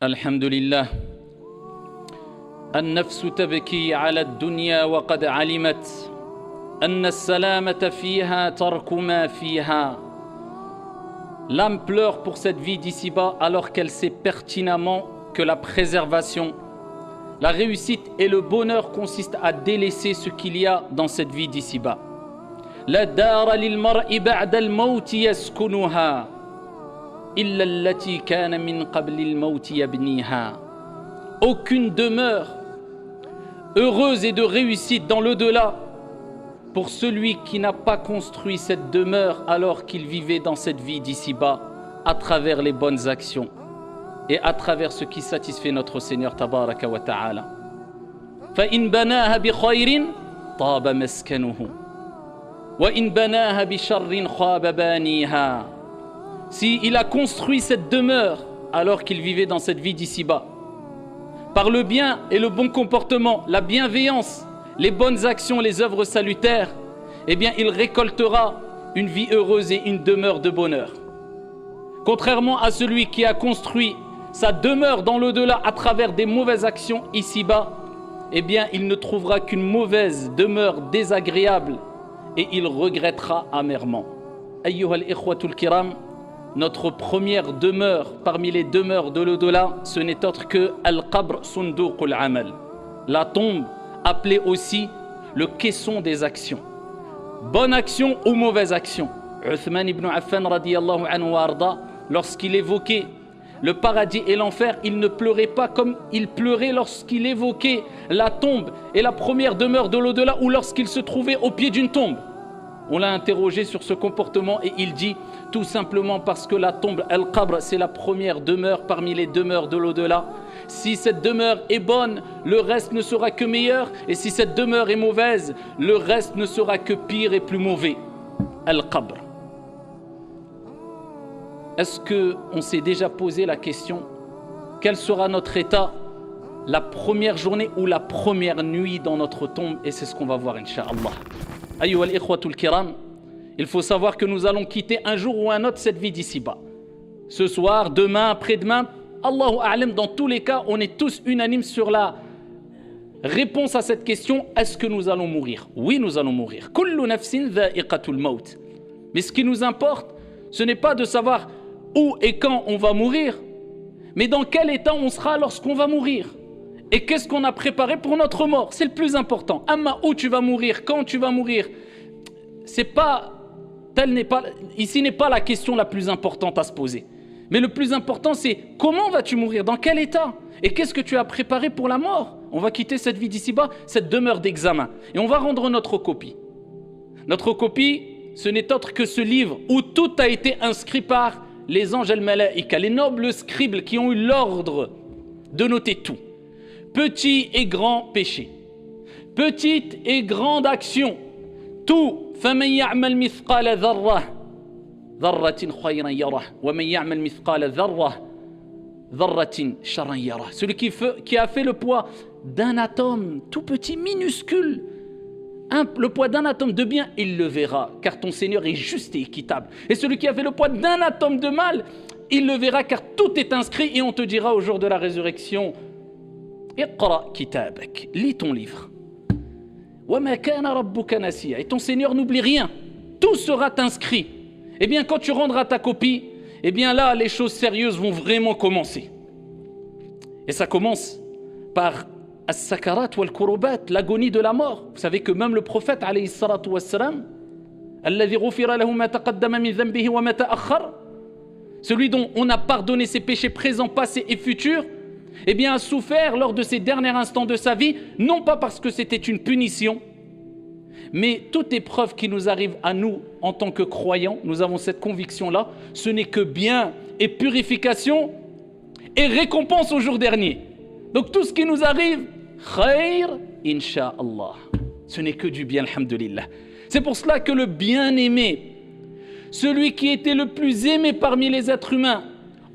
الحمد لله. النفس تبكي على الدنيا وقد علمت أن السلامة فيها ترك ما فيها. L'âme pleure pour cette vie d'ici-bas alors qu'elle sait pertinemment que la préservation, la réussite et le bonheur consistent à délaisser ce qu'il y a dans cette vie d'ici-bas. لا دار للمرء بعد الموت يسكنها إلا التي كان من قبل الموت يبنيها. Aucune demeure heureuse et de réussite dans l'au-delà pour celui qui n'a pas construit cette demeure alors qu'il vivait dans cette vie d'ici-bas à travers les bonnes actions et à travers ce qui satisfait notre Seigneur tabaraka wa ta'ala. فإن بناها بخير طاب مسكنه وإن بناها بشر خاب بانيها. Si il a construit cette demeure alors qu'il vivait dans cette vie d'ici-bas, par le bien et le bon comportement, la bienveillance, les bonnes actions, les œuvres salutaires, eh bien il récoltera une vie heureuse et une demeure de bonheur. Contrairement à celui qui a construit sa demeure dans l'au-delà à travers des mauvaises actions ici-bas, eh bien il ne trouvera qu'une mauvaise demeure désagréable et il regrettera amèrement. Ayyuha al-ikhwatul kiram, notre première demeure parmi les demeures de l'au-delà, ce n'est autre que Al-Qabr Sunduq al-Amal, la tombe appelée aussi le caisson des actions. Bonne action ou mauvaise action. Uthman ibn Affan radiyallahu anhu arda, lorsqu'il évoquait le paradis et l'enfer, il ne pleurait pas comme il pleurait lorsqu'il évoquait la tombe et la première demeure de l'au-delà ou lorsqu'il se trouvait au pied d'une tombe. On l'a interrogé sur ce comportement et il dit tout simplement parce que la tombe Al-Qabr, c'est la première demeure parmi les demeures de l'au-delà. Si cette demeure est bonne, le reste ne sera que meilleur, et si cette demeure est mauvaise, le reste ne sera que pire et plus mauvais. Al-Qabr. Est-ce qu'on s'est déjà posé la question, quel sera notre état la première journée ou la première nuit dans notre tombe? Et c'est ce qu'on va voir, Inch'Allah. Ayyuha al-ikhwatul kiram, il faut savoir que nous allons quitter un jour ou un autre cette vie d'ici-bas. Ce soir, demain, après-demain, Allahu a'lam, dans tous les cas, on est tous unanimes sur la réponse à cette question, est-ce que nous allons mourir? Oui, nous allons mourir. Kullu nafsin dha'iqatul maut. Mais ce qui nous importe, ce n'est pas de savoir où et quand on va mourir, mais dans quel état on sera lorsqu'on va mourir. Et qu'est-ce qu'on a préparé pour notre mort? C'est le plus important. Amma, où tu vas mourir, quand tu vas mourir, ici n'est pas la question la plus importante à se poser. Mais le plus important, c'est comment vas-tu mourir, dans quel état? Et qu'est-ce que tu as préparé pour la mort? On va quitter cette vie d'ici-bas, cette demeure d'examen. Et on va rendre notre copie. Notre copie, ce n'est autre que ce livre où tout a été inscrit par les anges al-malaïka, les nobles scribes qui ont eu l'ordre de noter tout. Petit et grand péché, petite et grande action, tout. فَمَنْ يَعْمَلْ مِثْقَالَ ذَرَّةٍ خَيْرًا يَرَهُ وَمَنْ يَعْمَلْ مِثْقَالَ ذَرَّةٍ شَرًّا يَرَهُ. Celui qui a fait le poids d'un atome tout petit, minuscule, le poids d'un atome de bien, il le verra, car ton Seigneur est juste et équitable. Et celui qui a fait le poids d'un atome de mal, il le verra, car tout est inscrit, et on te dira au jour de la résurrection, Iqra kitabak, lis ton livre. Wa ma kana rabbuka nasiya, et ton Seigneur n'oublie rien, tout sera inscrit. Eh bien, quand tu rendras ta copie, eh bien là, les choses sérieuses vont vraiment commencer. Et ça commence par as-sakarat wal-kurubat, l'agonie de la mort. Vous savez que même le prophète, alayhi salatu wassalam, alladhi ghufira lahu ma taqaddama min dhanbihi wa ma ta'akhkhar, celui dont on a pardonné ses péchés présents, passés et futurs, eh bien, a souffert lors de ces derniers instants de sa vie, non pas parce que c'était une punition, mais toute épreuve qui nous arrive à nous en tant que croyants, nous avons cette conviction-là, ce n'est que bien et purification et récompense au jour dernier. Donc tout ce qui nous arrive, khair, insha'Allah. Ce n'est que du bien, alhamdulillah. C'est pour cela que le bien-aimé, celui qui était le plus aimé parmi les êtres humains,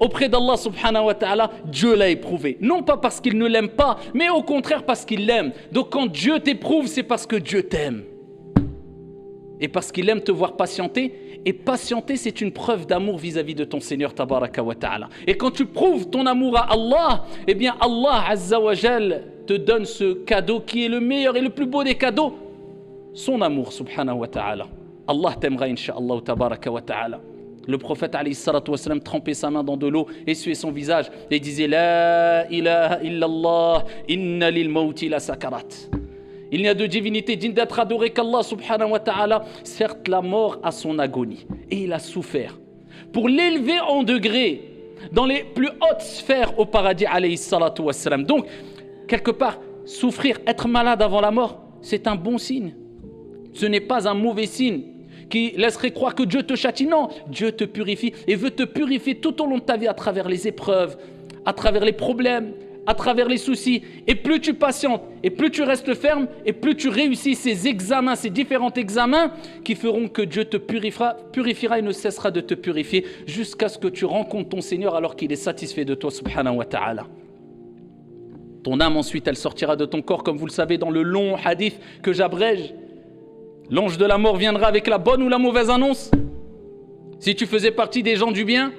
auprès d'Allah subhanahu wa ta'ala, Dieu l'a éprouvé. Non pas parce qu'il ne l'aime pas, mais au contraire parce qu'il l'aime. Donc quand Dieu t'éprouve, c'est parce que Dieu t'aime. et parce qu'il aime te voir patienter. Et patienter, c'est une preuve d'amour vis-à-vis de ton Seigneur tabaraka wa ta'ala. Et quand tu prouves ton amour à Allah, eh bien Allah azza wa jal te donne ce cadeau qui est le meilleur et le plus beau des cadeaux, son amour subhanahu wa ta'ala. Allah t'aimera incha'Allah tabaraka wa ta'ala. Le prophète alayhi salatu wa sallam trempait sa main dans de l'eau, essuyait son visage et disait La ilaha illallah, inna lil mawti la sakarat. Il n'y a de divinité digne d'être adorée qu'Allah subhanahu wa ta'ala. Certes, la mort a son agonie et il a souffert. Pour l'élever en degré dans les plus hautes sphères au paradis alayhi salatu wa sallam. Donc, quelque part, souffrir, être malade avant la mort, c'est un bon signe. Ce n'est pas un mauvais signe qui laisserait croire que Dieu te châtie. Non, Dieu te purifie et veut te purifier tout au long de ta vie à travers les épreuves, à travers les problèmes, à travers les soucis. Et plus tu patientes, et plus tu restes ferme, et plus tu réussis ces examens, ces différents examens qui feront que Dieu te purifiera et ne cessera de te purifier jusqu'à ce que tu rencontres ton Seigneur alors qu'il est satisfait de toi, subhanahu wa ta'ala. Ton âme ensuite, elle sortira de ton corps, comme vous le savez dans le long hadith que j'abrège. L'ange de la mort viendra avec la bonne ou la mauvaise annonce. Si tu faisais partie des gens du bien,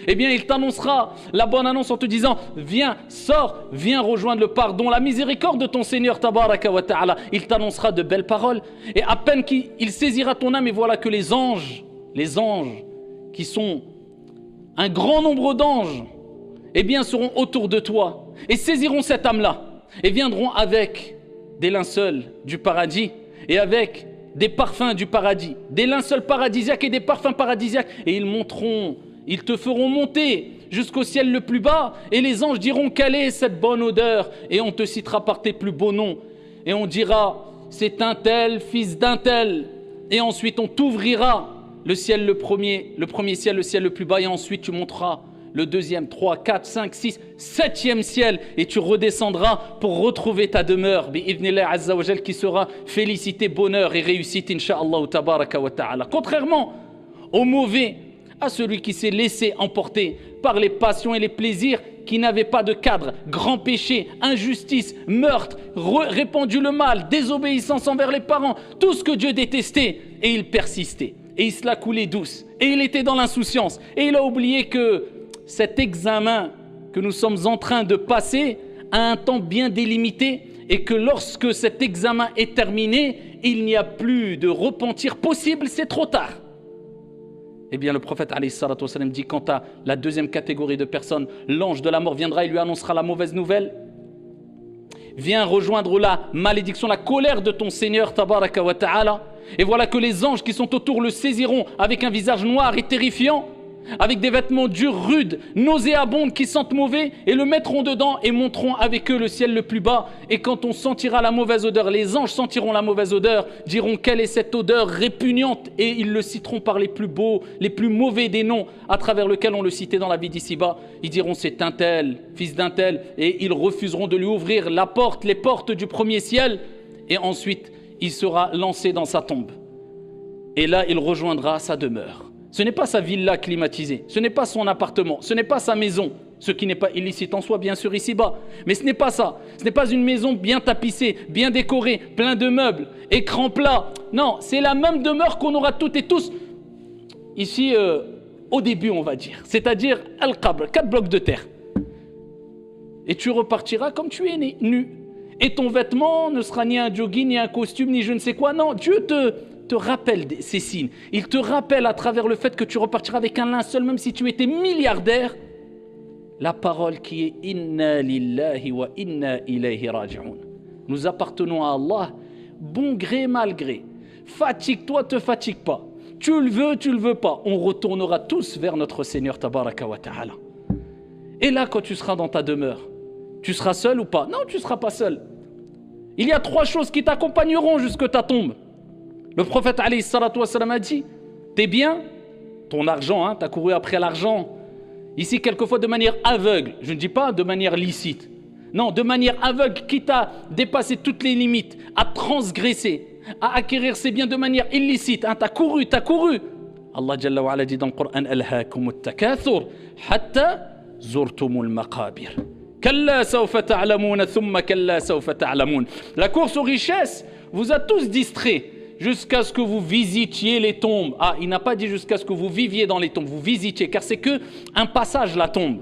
eh bien il t'annoncera la bonne annonce en te disant viens, sors, viens rejoindre le pardon, la miséricorde de ton Seigneur tabaraka wa ta'ala. Il t'annoncera de belles paroles et à peine qu'il saisira ton âme, et voilà que les anges qui sont un grand nombre d'anges, eh bien seront autour de toi et saisiront cette âme-là et viendront avec des linceuls du paradis et avec des parfums du paradis, des linceuls paradisiaques et des parfums paradisiaques, et ils te feront monter jusqu'au ciel le plus bas, et les anges diront quelle est cette bonne odeur, et on te citera par tes plus beaux noms, et on dira c'est un tel, fils d'un tel, et ensuite on t'ouvrira le ciel le premier ciel, le ciel le plus bas, et ensuite tu monteras le deuxième, 3, 4, 5, 6, 7e ciel, et tu redescendras pour retrouver ta demeure, bi'idhnillah azza wa jal, qui sera félicité, bonheur et réussite, incha'Allah tabaraka wa ta'ala. Contrairement au mauvais, à celui qui s'est laissé emporter par les passions et les plaisirs, qui n'avaient pas de cadre, grand péché, injustice, meurtre, répandu le mal, désobéissance envers les parents, tout ce que Dieu détestait, et il persistait, et il se la coulait douce, et il était dans l'insouciance, et il a oublié que cet examen que nous sommes en train de passer a un temps bien délimité, et que lorsque cet examen est terminé, il n'y a plus de repentir possible, c'est trop tard. Eh bien, le prophète alayhi salatu wa sallam dit, quant à la deuxième catégorie de personnes, l'ange de la mort viendra et lui annoncera la mauvaise nouvelle. Viens rejoindre la malédiction, la colère de ton Seigneur tabaraka wa ta'ala. Et voilà que les anges qui sont autour le saisiront avec un visage noir et terrifiant, avec des vêtements durs, rudes, nauséabondes qui sentent mauvais, et le mettront dedans et monteront avec eux le ciel le plus bas. Et quand on sentira la mauvaise odeur, les anges sentiront la mauvaise odeur, diront quelle est cette odeur répugnante, et ils le citeront par les plus beaux, les plus mauvais des noms à travers lesquels on le citait dans la vie d'ici-bas. Ils diront c'est un tel, fils d'un tel, et ils refuseront de lui ouvrir les portes du premier ciel, et ensuite il sera lancé dans sa tombe. Et là il rejoindra sa demeure. Ce n'est pas sa villa climatisée, ce n'est pas son appartement, ce n'est pas sa maison, ce qui n'est pas illicite en soi, bien sûr, ici-bas. Mais ce n'est pas ça. Ce n'est pas une maison bien tapissée, bien décorée, plein de meubles, écran plat. Non, c'est la même demeure qu'on aura toutes et tous ici au début, on va dire. C'est-à-dire Al-Qabr, 4 blocs de terre. Et tu repartiras comme tu es né, nu. Et ton vêtement ne sera ni un jogging, ni un costume, ni je ne sais quoi. Non, Dieu te rappelle ces signes. Il te rappelle à travers le fait que tu repartiras avec un linceul, même si tu étais milliardaire, la parole qui est Inna lillahi wa inna ilayhi raji'un. Nous appartenons à Allah, bon gré, mal gré. Fatigue-toi, te fatigue pas. Tu le veux pas. On retournera tous vers notre Seigneur tabaraka wa ta'ala. Et là, quand tu seras dans ta demeure, tu seras seul ou pas? Non, tu ne seras pas seul. Il y a 3 choses qui t'accompagneront jusque ta tombe. Le prophète alayhi salatu wa sallam a dit, tes biens, ton argent, tu as couru après l'argent, ici quelquefois de manière aveugle, je ne dis pas de manière licite, non, de manière aveugle, quitte à dépasser toutes les limites, à transgresser, à acquérir ses biens de manière illicite, tu as couru. Allah Jalla wa ala dit dans le Coran, Alhaakumut takathur, hatta zurtumul maqabir. Kalla sawfa ta'lamoun, thumma kalla sawfa ta'lamoun. La course aux richesses vous a tous distraits, jusqu'à ce que vous visitiez les tombes. Ah, il n'a pas dit jusqu'à ce que vous viviez dans les tombes, vous visitiez, car c'est que un passage la tombe.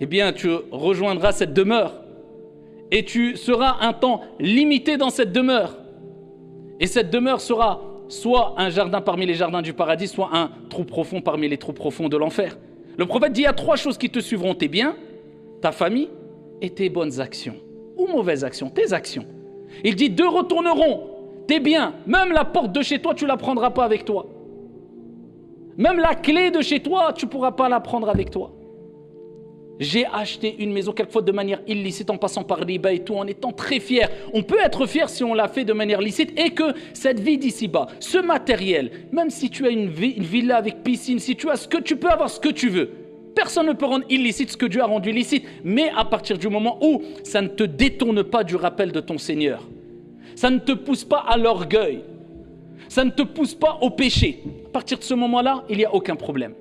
Eh bien, tu rejoindras cette demeure et tu seras un temps limité dans cette demeure. Et cette demeure sera soit un jardin parmi les jardins du paradis, soit un trou profond parmi les trous profonds de l'enfer. Le prophète dit, il y a 3 choses qui te suivront, tes biens, ta famille et tes bonnes actions. Ou mauvaises actions, tes actions. Il dit, 2 retourneront, tes biens, même la porte de chez toi, tu ne la prendras pas avec toi. Même la clé de chez toi, tu ne pourras pas la prendre avec toi. J'ai acheté une maison quelquefois de manière illicite en passant par riba et tout, en étant très fier. On peut être fier si on l'a fait de manière licite et que cette vie d'ici-bas, ce matériel, même si tu as une villa avec piscine, si tu as ce que tu peux avoir ce que tu veux, personne ne peut rendre illicite ce que Dieu a rendu licite, mais à partir du moment où ça ne te détourne pas du rappel de ton Seigneur, ça ne te pousse pas à l'orgueil, ça ne te pousse pas au péché, à partir de ce moment-là, il n'y a aucun problème.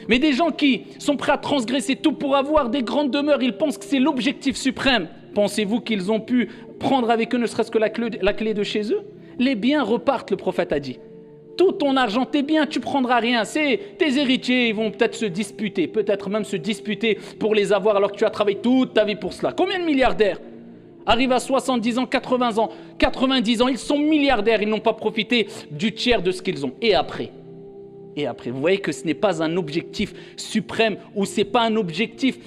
Mais des gens qui sont prêts à transgresser tout pour avoir des grandes demeures, ils pensent que c'est l'objectif suprême. Pensez-vous qu'ils ont pu prendre avec eux ne serait-ce que la clé de chez eux? Les biens repartent, le prophète a dit. Tout ton argent, tes biens, tu prendras rien. C'est tes héritiers, ils vont peut-être se disputer, peut-être même se disputer pour les avoir alors que tu as travaillé toute ta vie pour cela. Combien de milliardaires arrivent à 70 ans, 80 ans, 90 ans, ils sont milliardaires, ils n'ont pas profité du tiers de ce qu'ils ont. Et après, vous voyez que ce n'est pas un objectif suprême ou ce n'est pas un objectif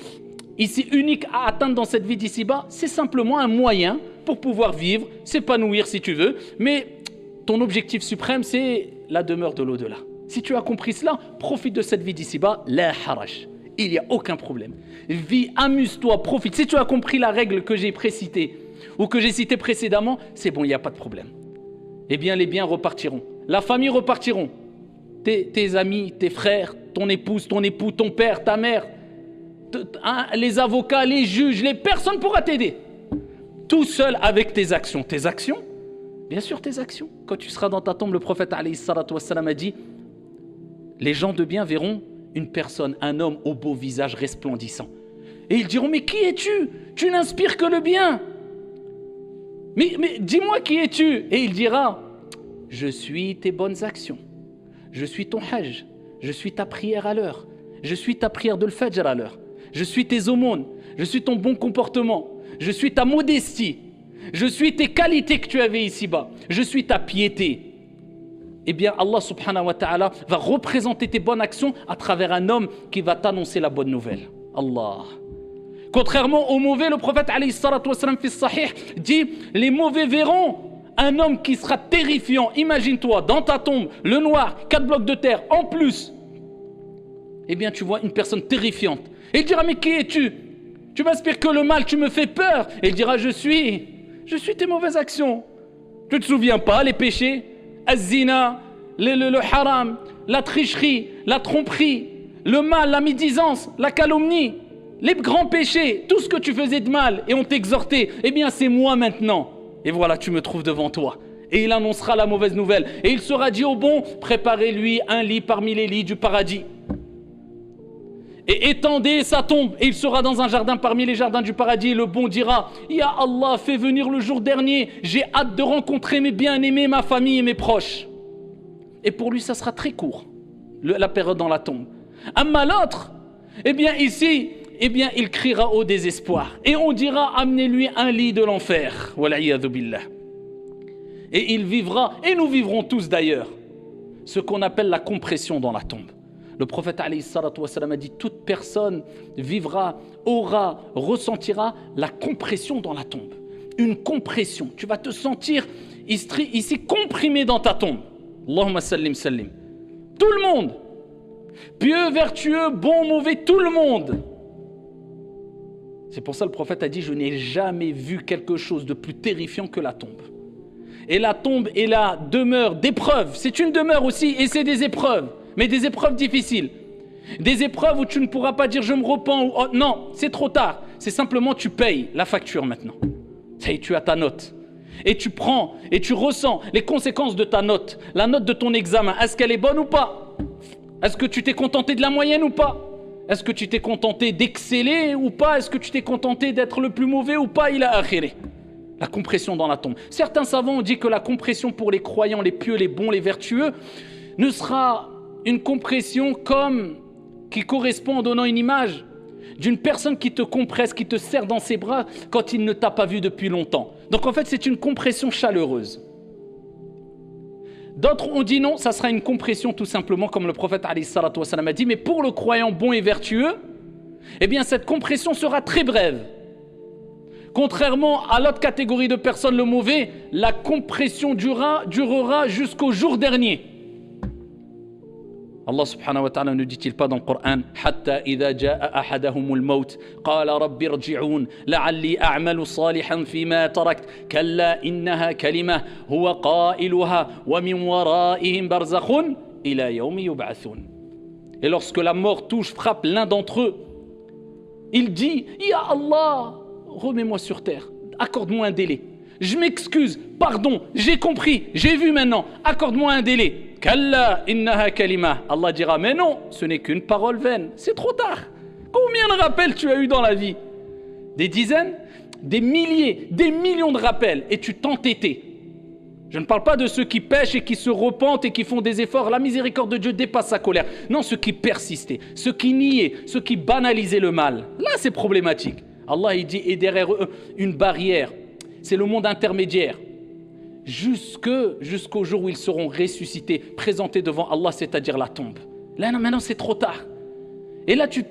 ici unique à atteindre dans cette vie d'ici-bas. C'est simplement un moyen pour pouvoir vivre, s'épanouir si tu veux. Mais ton objectif suprême, c'est la demeure de l'au-delà. Si tu as compris cela, profite de cette vie d'ici-bas. La haraj. Il n'y a aucun problème. Vis, amuse-toi, profite. Si tu as compris la règle que j'ai précitée ou que j'ai citée précédemment, c'est bon, il n'y a pas de problème. Eh bien, les biens repartiront. La famille repartiront. Tes amis, tes frères, ton épouse, ton époux, ton père, ta mère, les avocats, les juges, personne ne pourra t'aider. Tout seul avec tes actions. Tes actions, bien sûr tes actions. Quand tu seras dans ta tombe, le prophète alayhi salatu wassalam a dit, les gens de bien verront une personne, un homme au beau visage resplendissant. Et ils diront, mais qui es-tu? Tu n'inspires que le bien. Mais dis-moi qui es-tu? Et il dira, je suis tes bonnes actions. Je suis ton hajj, je suis ta prière à l'heure, je suis ta prière de l'fajr à l'heure, je suis tes aumônes, je suis ton bon comportement, je suis ta modestie, je suis tes qualités que tu avais ici-bas, je suis ta piété. Eh bien, Allah subhanahu wa ta'ala va représenter tes bonnes actions à travers un homme qui va t'annoncer la bonne nouvelle. Allah. Contrairement aux mauvais, le prophète alayhi salatu wassalam fi sahih dit, les mauvais verront un homme qui sera terrifiant. Imagine-toi, dans ta tombe, le noir, 4 blocs de terre, en plus. Eh bien, tu vois une personne terrifiante. Et il dira, mais qui es-tu? Tu m'inspires que le mal, tu me fais peur. Et il dira, je suis tes mauvaises actions. Tu ne te souviens pas, les péchés, az-zina, le haram, la tricherie, la tromperie, le mal, la médisance, la calomnie, les grands péchés, tout ce que tu faisais de mal et on t'exhortait. Eh bien, c'est moi maintenant. Et voilà, tu me trouves devant toi. Et il annoncera la mauvaise nouvelle. Et il sera dit au bon, préparez-lui un lit parmi les lits du paradis. Et étendez sa tombe. Et il sera dans un jardin parmi les jardins du paradis. Et le bon dira, Ya Allah, fais venir le jour dernier. J'ai hâte de rencontrer mes bien-aimés, ma famille et mes proches. Et pour lui, ça sera très court, la période dans la tombe. Amma l'autre, eh bien ici, il criera au désespoir. Et on dira, amenez-lui un lit de l'enfer. Wal'iyadhu billah. Et il vivra, et nous vivrons tous d'ailleurs, ce qu'on appelle la compression dans la tombe. Le prophète alayhi salatu wassalam a dit, toute personne vivra, ressentira la compression dans la tombe. Une compression. Tu vas te sentir ici comprimé dans ta tombe. Allahumma sallim sallim. Tout le monde. Pieux, vertueux, bon, mauvais, tout le monde. C'est pour ça que le prophète a dit, je n'ai jamais vu quelque chose de plus terrifiant que la tombe. Et la tombe est la demeure d'épreuves. C'est une demeure aussi, et c'est des épreuves. Mais des épreuves difficiles. Des épreuves où tu ne pourras pas dire, je me repens. Ou, oh, non, c'est trop tard. C'est simplement, tu payes la facture maintenant. Ça y est, tu as ta note. Et tu prends, et tu ressens les conséquences de ta note. La note de ton examen, est-ce qu'elle est bonne ou pas? Est-ce que tu t'es contenté de la moyenne ou pas? Est-ce que tu t'es contenté d'exceller ou pas? Est-ce que tu t'es contenté d'être le plus mauvais ou pas? Il a akhiré. La compression dans la tombe. Certains savants ont dit que la compression pour les croyants, les pieux, les bons, les vertueux, ne sera une compression comme qui correspond en donnant une image d'une personne qui te compresse, qui te serre dans ses bras quand il ne t'a pas vu depuis longtemps. Donc en fait, c'est une compression chaleureuse. D'autres ont dit non, ça sera une compression tout simplement, comme le prophète alayhi salatu wassalam a dit, mais pour le croyant bon et vertueux, eh bien cette compression sera très brève. Contrairement à l'autre catégorie de personnes, le mauvais, la compression durera jusqu'au jour dernier. Allah subhanahu wa ta'ala ne dit-il pas dans le Coran Hatta idha ja'a ahadahumul maut qala rabbi irji'un la'alli a'malu salihan fima tarakt kalla innaha kalimah huwa qailuha wa min wara'ihim barzakhun ila yawmi yub'athun. Et lorsque la mort frappe l'un d'entre eux, il dit Ya Allah, remets-moi sur terre, accorde-moi un délai. Je m'excuse, pardon, j'ai compris, j'ai vu maintenant, accorde-moi un délai. Kalla innaha kalima. Allah dira, mais non, ce n'est qu'une parole vaine, c'est trop tard. Combien de rappels tu as eu dans la vie? Des dizaines? Des milliers, des millions de rappels, et tu t'entêtais. Je ne parle pas de ceux qui pêchent et qui se repentent et qui font des efforts. La miséricorde de Dieu dépasse sa colère. Non, ceux qui persistaient, ceux qui niaient, ceux qui banalisaient le mal. Là, c'est problématique. Allah, il dit, et derrière eux, une barrière. C'est le monde intermédiaire. Jusqu'au jour où ils seront ressuscités, présentés devant Allah, c'est-à-dire la tombe. Là, non, maintenant, c'est trop tard. Et là, tu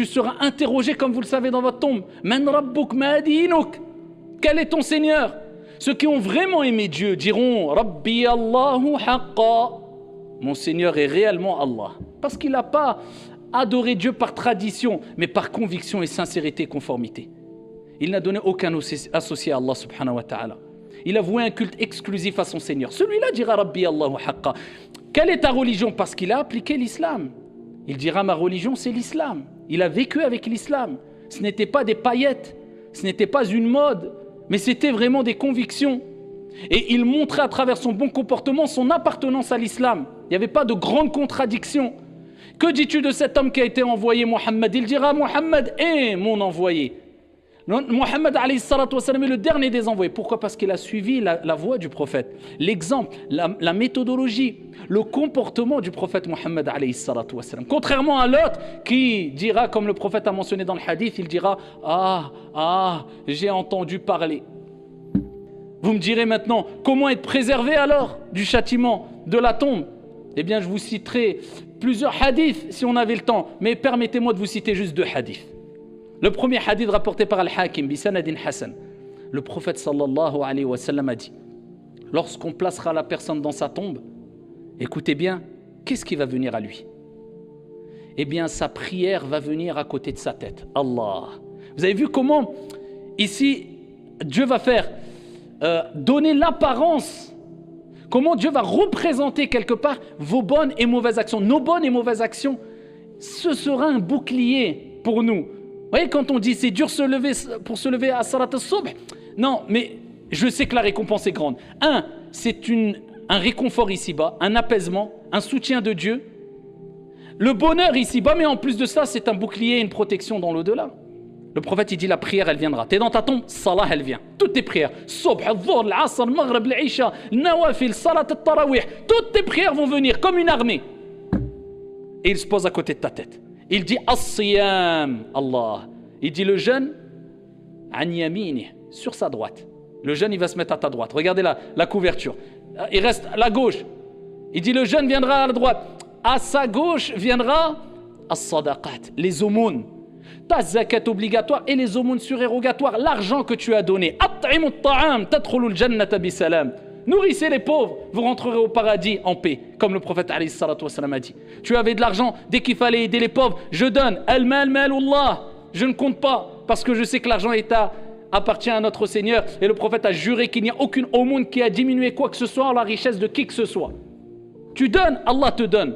seras interrogé, comme vous le savez, dans votre tombe. Man rabbuk ma dinuk. Quel est ton Seigneur? Ceux qui ont vraiment aimé Dieu diront Rabbi Allahu haqqa. Mon Seigneur est réellement Allah. Parce qu'il n'a pas adoré Dieu par tradition, mais par conviction et sincérité et conformité. Il n'a donné aucun associé à Allah subhanahu wa ta'ala. Il a voué un culte exclusif à son Seigneur. Celui-là dira Rabbi Allahu haqqa. Quelle est ta religion? Parce qu'il a appliqué l'islam. Il dira ma religion c'est l'islam. Il a vécu avec l'islam. Ce n'était pas des paillettes, ce n'était pas une mode, mais c'était vraiment des convictions. Et il montrait à travers son bon comportement son appartenance à l'islam. Il n'y avait pas de grande contradiction. Que dis-tu de cet homme qui a été envoyé, Mohammed? Il dira Mohammed est mon envoyé. Mohammed alayhi salatu wassalam est le dernier des envoyés. Pourquoi? Parce qu'il a suivi la voie du prophète, l'exemple, la méthodologie, le comportement du prophète Mohammed alayhi salatu wassalam. Contrairement à l'autre qui dira, comme le prophète a mentionné dans le hadith, il dira j'ai entendu parler. Vous me direz maintenant, comment être préservé alors du châtiment de la tombe? Eh bien, je vous citerai plusieurs hadiths si on avait le temps, mais permettez-moi de vous citer juste 2 hadiths. Le premier hadith rapporté par Al-Hakim, bisanadin Hassan. Le prophète sallallahu alayhi wa sallam a dit, lorsqu'on placera la personne dans sa tombe, écoutez bien, qu'est-ce qui va venir à lui? Eh bien, sa prière va venir à côté de sa tête. Allah. Vous avez vu comment, ici, Dieu va faire donner l'apparence, comment Dieu va représenter quelque part vos bonnes et mauvaises actions. Nos bonnes et mauvaises actions, ce sera un bouclier pour nous. Vous voyez, quand on dit c'est dur pour se lever à Salat al-Subh, non, mais je sais que la récompense est grande. C'est un réconfort ici-bas, un apaisement, un soutien de Dieu. Le bonheur ici-bas, mais en plus de ça, c'est un bouclier et une protection dans l'au-delà. Le prophète, il dit la prière, elle viendra. Tu es dans ta tombe, salah, elle vient. Toutes tes prières, Subh, al-Dhuhr, al-Asr, al-Maghrib, al-Isha, al-Nawafil, Salat al-Tarawih, toutes tes prières vont venir comme une armée. Et il se pose à côté de ta tête. Il dit as-siyam, Allah. Il dit le jeûne, an yamini, sur sa droite. Le jeûne, il va se mettre à ta droite. Regardez la couverture. Il reste à la gauche. Il dit le jeûne viendra à la droite. À sa gauche viendra as-sadaqat, les aumônes. Ta zakat obligatoire et les aumônes surérogatoires, l'argent que tu as donné. At'imu at-ta'am, tadkhulul jannata bisalam. Nourrissez les pauvres, vous rentrerez au paradis en paix, comme le prophète alayhi salatu wassalam a dit. Tu avais de l'argent, dès qu'il fallait aider les pauvres, je donne. Al-mal malullah, je ne compte pas, parce que je sais que l'argent appartient à notre Seigneur. Et le prophète a juré qu'il n'y a aucune aumône qui a diminué quoi que ce soit en la richesse de qui que ce soit. Tu donnes, Allah te donne.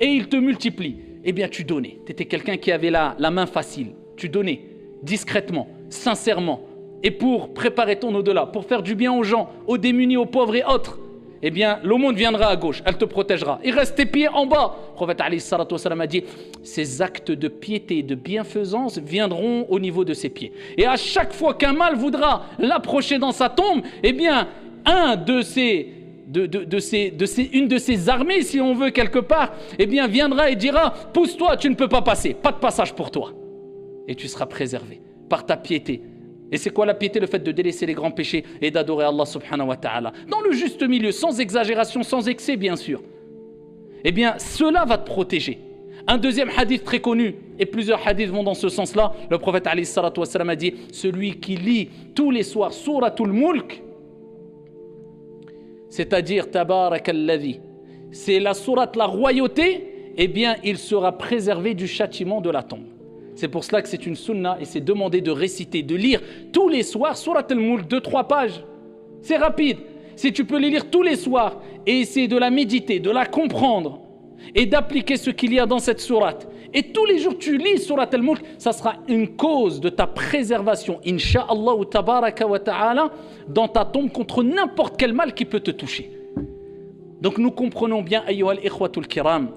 Et il te multiplie. Eh bien, tu donnais. Tu étais quelqu'un qui avait la main facile. Tu donnais discrètement, sincèrement. Et pour préparer ton au-delà, pour faire du bien aux gens, aux démunis, aux pauvres et autres. eh bien l'aumône viendra à gauche, elle te protégera. Il reste tes pieds en bas. Le prophète alayhi salatu wassalam a dit, ces actes de piété, de bienfaisance viendront au niveau de ses pieds. Et à chaque fois qu'un mal voudra l'approcher dans sa tombe, eh bien une de ces armées, si on veut quelque part, eh bien viendra et dira, pousse-toi, tu ne peux pas passer, pas de passage pour toi. Et tu seras préservé par ta piété. Et c'est quoi la piété? Le fait de délaisser les grands péchés et d'adorer Allah subhanahu wa ta'ala. Dans le juste milieu, sans exagération, sans excès bien sûr. Eh bien, cela va te protéger. Un deuxième hadith très connu, et plusieurs hadiths vont dans ce sens-là, le prophète alayhi salatu wassalam a dit, celui qui lit tous les soirs Suratul Mulk, c'est-à-dire Tabarakalladhi, c'est la sourate la royauté, eh bien il sera préservé du châtiment de la tombe. C'est pour cela que c'est une sunna et c'est demandé de réciter, de lire tous les soirs Surat al-Mulk, 2-3 pages. C'est rapide. Si tu peux les lire tous les soirs et essayer de la méditer, de la comprendre et d'appliquer ce qu'il y a dans cette sourate. Et tous les jours tu lis Surat al-Mulk, ça sera une cause de ta préservation, insha'Allah ou tabaraka wa ta'ala, dans ta tombe contre n'importe quel mal qui peut te toucher. Donc nous comprenons bien, ayyuhal ikhwatul kiram,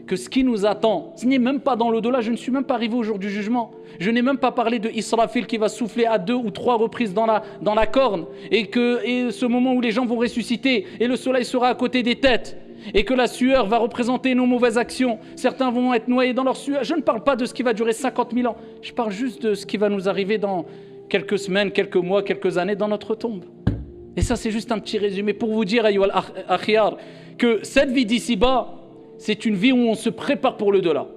que ce qui nous attend, ce n'est même pas dans l'au-delà. Je ne suis même pas arrivé au jour du jugement. Je n'ai même pas parlé de Israfil qui va souffler à 2 ou 3 reprises dans la corne et ce moment où les gens vont ressusciter et le soleil sera à côté des têtes et que la sueur va représenter nos mauvaises actions. Certains vont être noyés dans leur sueur. Je ne parle pas de ce qui va durer 50 000 ans. Je parle juste de ce qui va nous arriver dans quelques semaines, quelques mois, quelques années dans notre tombe. Et ça, c'est juste un petit résumé pour vous dire, ayyuhal akhyar, que cette vie d'ici-bas, c'est une vie où on se prépare pour le delà.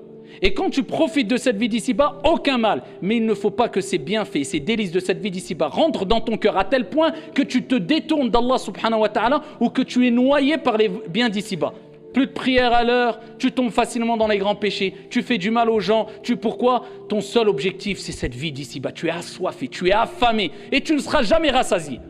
Et quand tu profites de cette vie d'ici-bas, aucun mal. Mais il ne faut pas que ces bienfaits, ces délices de cette vie d'ici-bas rentrent dans ton cœur à tel point que tu te détournes d'Allah subhanahu wa ta'ala ou que tu es noyé par les biens d'ici-bas. Plus de prière à l'heure, tu tombes facilement dans les grands péchés, tu fais du mal aux gens. Pourquoi? Ton seul objectif, c'est cette vie d'ici-bas. Tu es assoiffé, tu es affamé et tu ne seras jamais rassasié.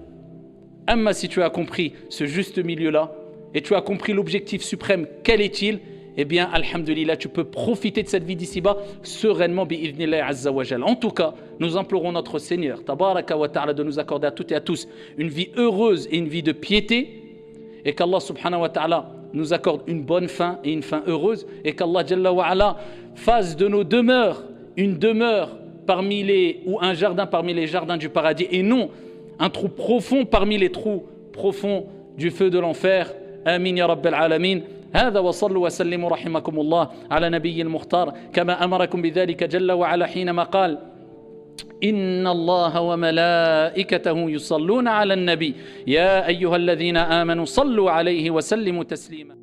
Amma, si tu as compris ce juste milieu-là, et tu as compris l'objectif suprême, quel est-il? Eh bien, alhamdulillah, tu peux profiter de cette vie d'ici-bas sereinement, bi'idhnillah azza wa jal. En tout cas, nous implorons notre Seigneur, tabaraka wa ta'ala, de nous accorder à toutes et à tous une vie heureuse et une vie de piété, et qu'Allah subhanahu wa ta'ala nous accorde une bonne fin et une fin heureuse, et qu'Allah jalla wa ala fasse de nos demeures une demeure ou un jardin parmi les jardins du paradis, et non un trou profond parmi les trous profonds du feu de l'enfer. آمين يا رب العالمين. هذا وصلوا وسلموا رحمكم الله على نبي المختار كما أمركم بذلك جل وعلا حينما قال إن الله وملائكته يصلون على النبي يا أيها الذين آمنوا صلوا عليه وسلموا تسليما.